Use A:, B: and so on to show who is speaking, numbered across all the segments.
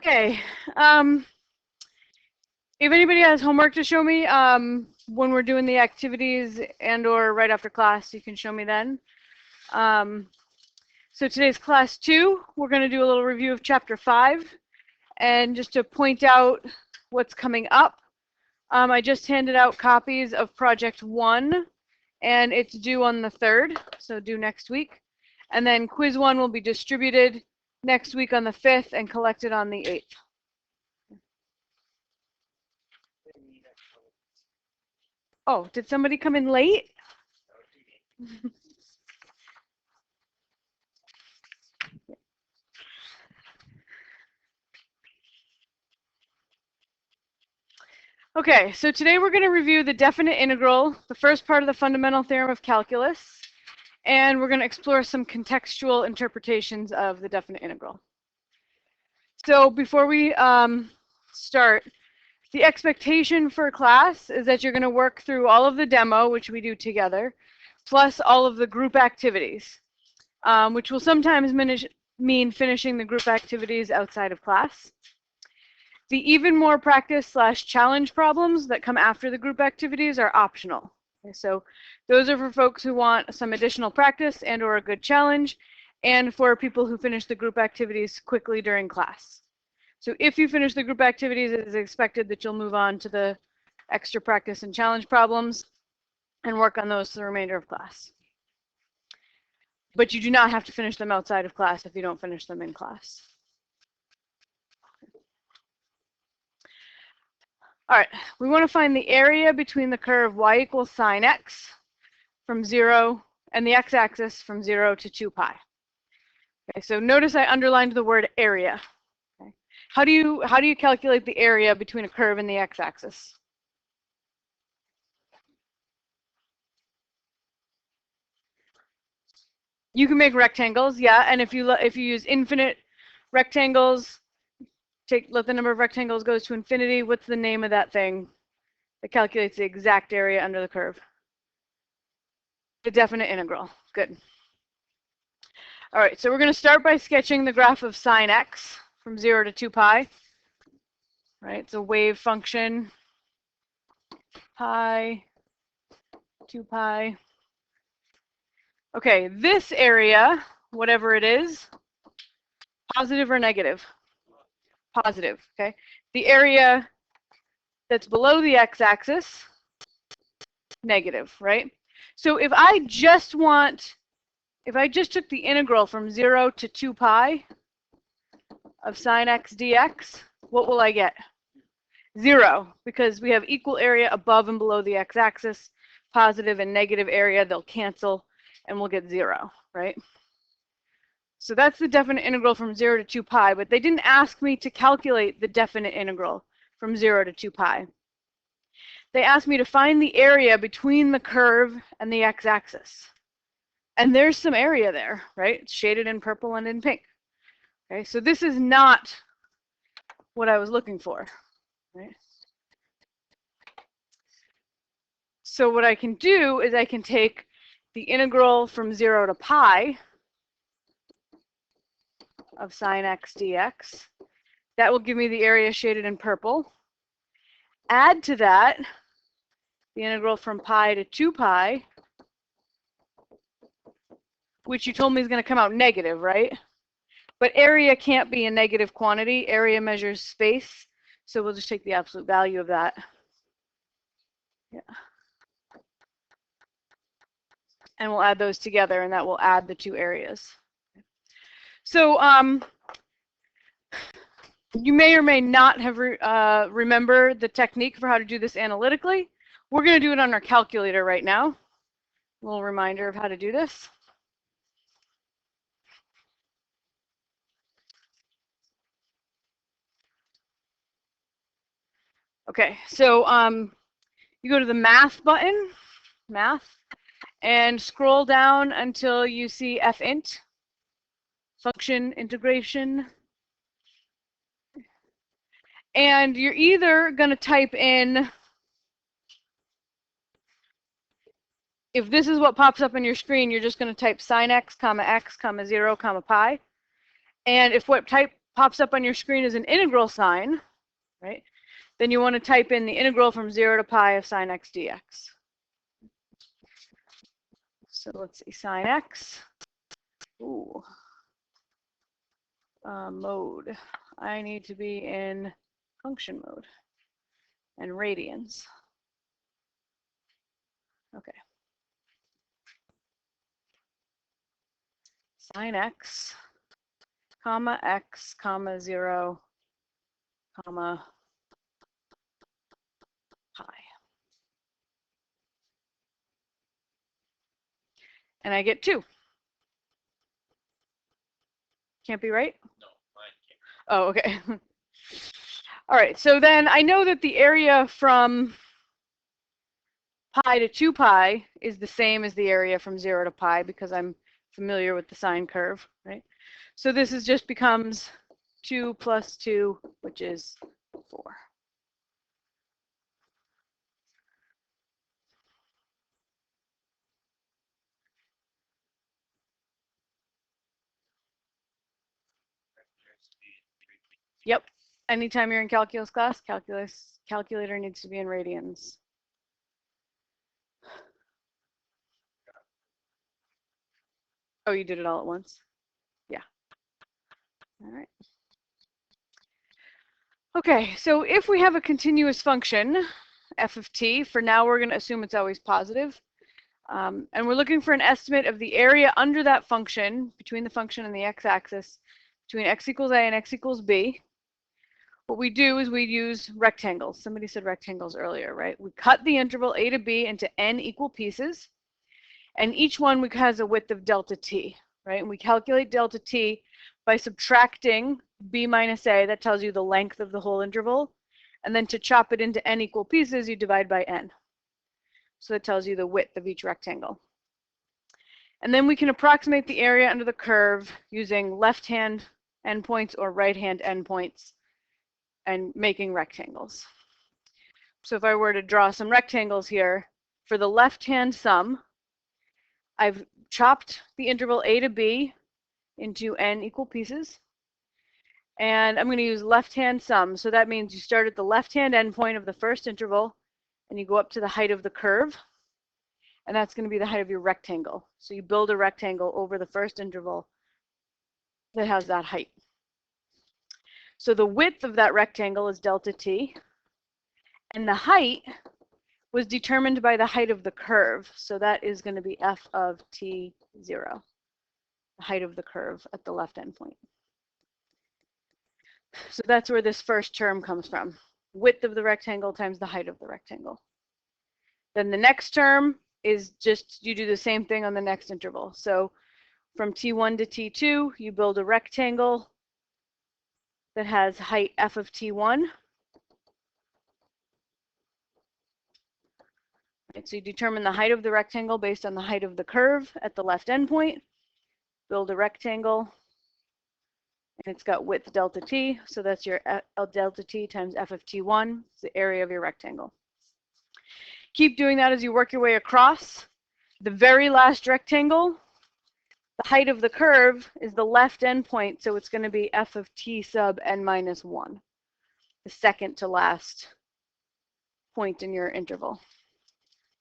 A: Okay. If anybody has homework to show me when we're doing the activities and or right after class, you can show me then. So today's class 2, we're going to do a little review of chapter 5. And just to point out what's coming up, I just handed out copies of project 1, and it's due on the 3rd, so due next week. And then quiz 1 will be distributed next week on the 5th and collected on the 8th. Oh, did somebody come in late? Okay, so today we're going to review the definite integral, the first part of the fundamental theorem of calculus, and we're going to explore some contextual interpretations of the definite integral. So before we start, the expectation for class is that you're going to work through all of the demo, which we do together, plus all of the group activities, which will sometimes mean finishing the group activities outside of class. The even more practice/challenge problems that come after the group activities are optional. Okay, so those are for folks who want some additional practice and or a good challenge, and for people who finish the group activities quickly during class. So if you finish the group activities, it is expected that you'll move on to the extra practice and challenge problems and work on those for the remainder of class. But you do not have to finish them outside of class if you don't finish them in class. All right, we want to find the area between the curve y equals sine x from 0 and the x-axis from 0 to 2 pi. Okay, so notice I underlined the word area. Okay. How do you calculate the area between a curve and the x-axis? You can make rectangles, yeah, and if you use infinite rectangles, let the number of rectangles goes to infinity. What's the name of that thing that calculates the exact area under the curve? The definite integral. Good. All right, so we're going to start by sketching the graph of sine x from 0 to 2 pi. Right, it's a wave function, pi, 2 pi. Okay, this area, whatever it is, positive or negative? Positive, okay? The area that's below the x-axis, negative, right? So if I just took the integral from 0 to 2 pi of sine x dx, what will I get? 0, because we have equal area above and below the x-axis, positive and negative area, they'll cancel, and we'll get 0, right? So that's the definite integral from 0 to 2 pi, but they didn't ask me to calculate the definite integral from 0 to 2 pi. They asked me to find the area between the curve and the x-axis. And there's some area there, right? It's shaded in purple and in pink. Okay, so this is not what I was looking for, right? So what I can do is I can take the integral from 0 to pi of sine x dx. That will give me the area shaded in purple. Add to that the integral from pi to 2 pi, which you told me is going to come out negative, right? But area can't be a negative quantity. Area measures space. So we'll just take the absolute value of that. Yeah. And we'll add those together, and that will add the two areas. So you may or may not have remembered the technique for how to do this analytically. We're going to do it on our calculator right now. A little reminder of how to do this. Okay, so you go to the math button, math, and scroll down until you see fint, function integration. And you're either going to type in, if this is what pops up on your screen, you're just going to type sine x, comma 0, comma pi. And if what pops up on your screen is an integral sign, right? Then you want to type in the integral from 0 to pi of sine x dx. So let's see, sine x. Ooh. Mode. I need to be in function mode and radians. Okay. Sine x, comma x, comma 0, comma pi. And I get 2. Can't be right?
B: No, mine can't.
A: Oh, okay. All right, so then I know that the area from pi to 2 pi is the same as the area from 0 to pi because I'm familiar with the sine curve, right? So this is just becomes 2 plus 2, which is 4. Yep. Anytime you're in calculus class, calculator needs to be in radians. Oh, you did it all at once? Yeah. All right. Okay, so if we have a continuous function, f of t, for now we're going to assume it's always positive. And we're looking for an estimate of the area under that function, between the function and the x-axis, between x equals a and x equals b. What we do is we use rectangles. Somebody said rectangles earlier, right? We cut the interval a to b into n equal pieces, and each one has a width of delta t, right? And we calculate delta t by subtracting b minus a, that tells you the length of the whole interval, and then to chop it into n equal pieces, you divide by n. So it tells you the width of each rectangle. And then we can approximate the area under the curve using left-hand endpoints or right-hand endpoints and making rectangles. So if I were to draw some rectangles here, for the left-hand sum, I've chopped the interval a to b into n equal pieces. And I'm going to use left-hand sum. So that means you start at the left-hand endpoint of the first interval, and you go up to the height of the curve. And that's going to be the height of your rectangle. So you build a rectangle over the first interval that has that height. So the width of that rectangle is delta t. And the height was determined by the height of the curve. So that is going to be f of t0, the height of the curve at the left endpoint. So that's where this first term comes from. Width of the rectangle times the height of the rectangle. Then the next term is just, you do the same thing on the next interval. So from t1 to t2, you build a rectangle that has height f of t1. Right, so you determine the height of the rectangle based on the height of the curve at the left endpoint. Build a rectangle, and it's got width delta t. So that's your L delta t times f of t1. It's the area of your rectangle. Keep doing that as you work your way across. The very last rectangle, the height of the curve is the left endpoint, so it's going to be f of t sub n minus 1, the second to last point in your interval.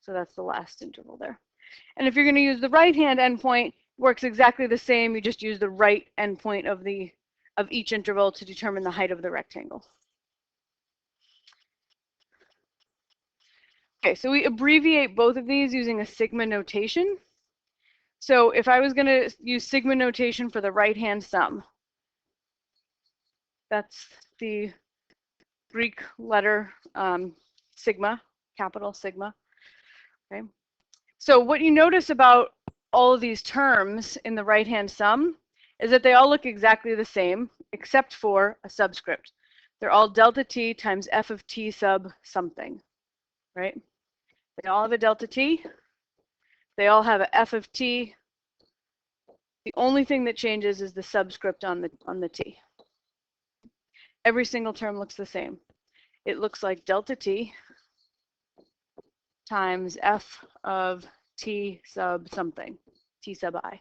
A: So that's the last interval there. And if you're going to use the right-hand endpoint, it works exactly the same. You just use the right endpoint of each interval to determine the height of the rectangle. Okay, so we abbreviate both of these using a sigma notation. So if I was going to use sigma notation for the right-hand sum, that's the Greek letter sigma, capital sigma. Okay. So what you notice about all of these terms in the right-hand sum is that they all look exactly the same, except for a subscript. They're all delta t times f of t sub something, right? They all have a delta t. They all have a f of t. The only thing that changes is the subscript on the t. Every single term looks the same. It looks like delta t times f of t sub something, t sub I.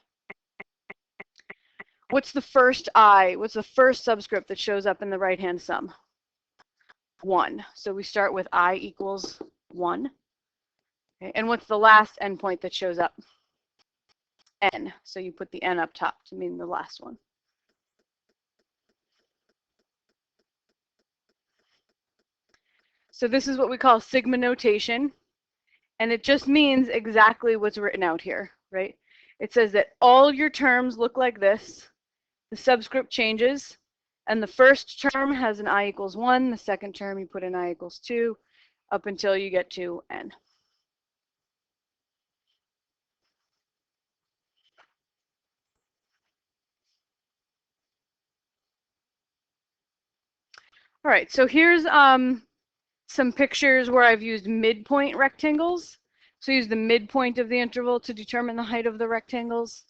A: What's the first I? What's the first subscript that shows up in the right-hand sum? 1. So we start with I equals 1. Okay. And what's the last endpoint that shows up? N. So you put the N up top to mean the last one. So this is what we call sigma notation. And it just means exactly what's written out here, right? It says that all your terms look like this. The subscript changes. And the first term has an I equals 1. The second term you put an I equals 2 up until you get to N. All right, so here's some pictures where I've used midpoint rectangles. So use the midpoint of the interval to determine the height of the rectangles.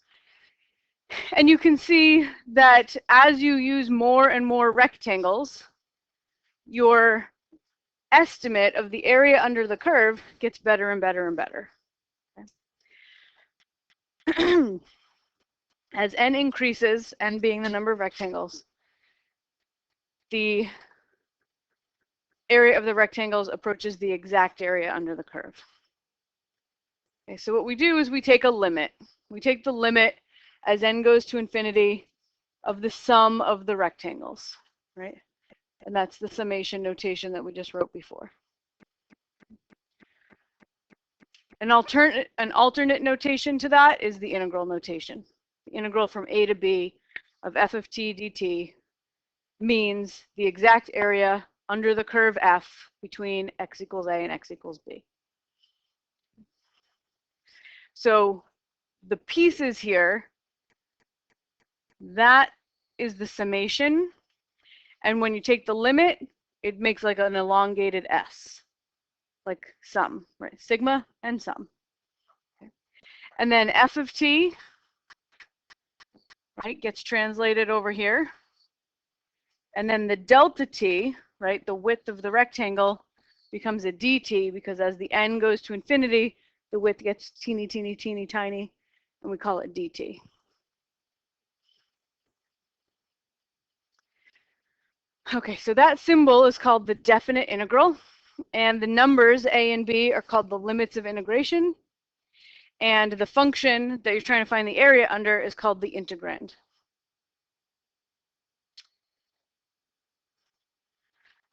A: And you can see that as you use more and more rectangles, your estimate of the area under the curve gets better and better and better. Okay. As n increases, n being the number of rectangles, the area of the rectangles approaches the exact area under the curve. Okay, so what we do is we take a limit. We take the limit as n goes to infinity of the sum of the rectangles, right? And that's the summation notation that we just wrote before. An alternate notation to that is the integral notation. The integral from a to b of f of t dt means the exact area under the curve f between x equals a and x equals b. So the pieces here, that is the summation. And when you take the limit, it makes like an elongated S, like sum, right? Sigma and sum. Okay. And then f of t, right, gets translated over here. And then the delta t, right, the width of the rectangle becomes a dt because as the n goes to infinity, the width gets teeny, teeny, teeny, tiny, and we call it dt. Okay, so that symbol is called the definite integral, and the numbers a and b are called the limits of integration, and the function that you're trying to find the area under is called the integrand.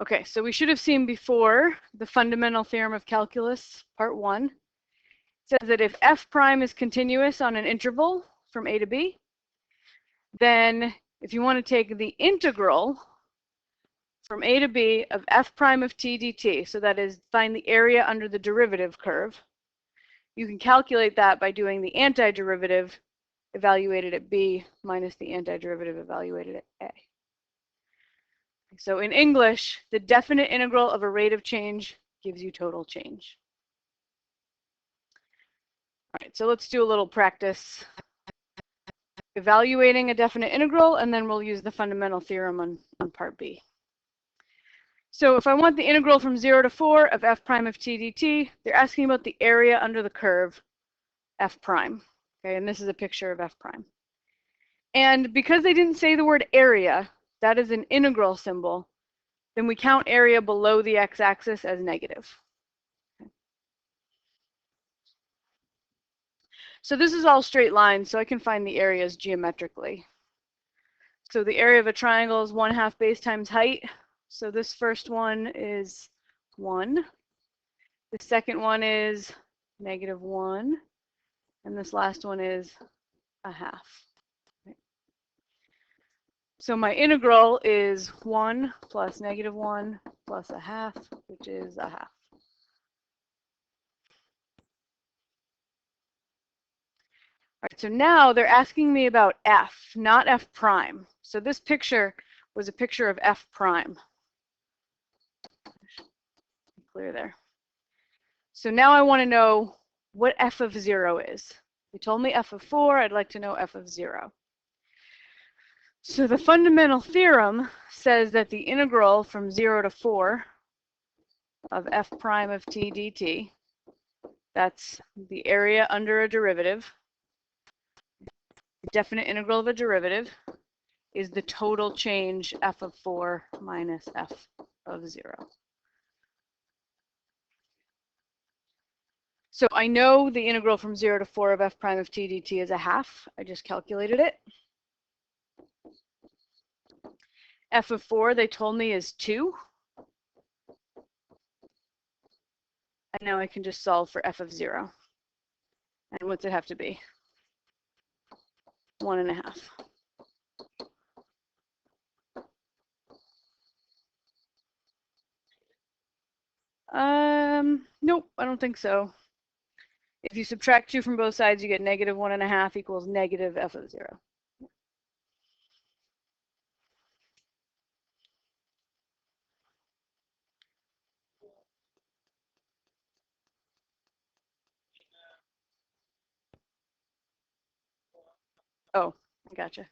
A: Okay, so we should have seen before the Fundamental Theorem of Calculus, Part 1. It says that if f prime is continuous on an interval from a to b, then if you want to take the integral from a to b of f prime of t dt, so that is find the area under the derivative curve, you can calculate that by doing the antiderivative evaluated at b minus the antiderivative evaluated at a. So in English, the definite integral of a rate of change gives you total change. All right, so let's do a little practice evaluating a definite integral, and then we'll use the fundamental theorem on part B. So if I want the integral from 0 to 4 of f prime of t dt, they're asking about the area under the curve f prime. Okay, and this is a picture of f prime. And because they didn't say the word area, that is an integral symbol, then we count area below the x-axis as negative. Okay. So this is all straight lines, so I can find the areas geometrically. So the area of a triangle is 1/2 base times height. So this first one is 1. The second one is -1. And this last one is 1/2. So my integral is 1 plus -1 plus 1/2, which is 1/2. All right, so now they're asking me about f, not f prime. So this picture was a picture of f prime. Clear there. So now I want to know what f of 0 is. They told me f of 4, I'd like to know f of 0. So the fundamental theorem says that the integral from 0 to 4 of f prime of t dt, that's the area under a derivative, definite integral of a derivative, is the total change f of 4 minus f of 0. So I know the integral from 0 to 4 of f prime of t dt is a half. I just calculated it. F of 4, they told me, is 2. And now I can just solve for f of 0. And what's it have to be? 1.5. Nope, I don't think so. If you subtract 2 from both sides, you get negative 1.5 equals negative f of 0. Oh, I gotcha.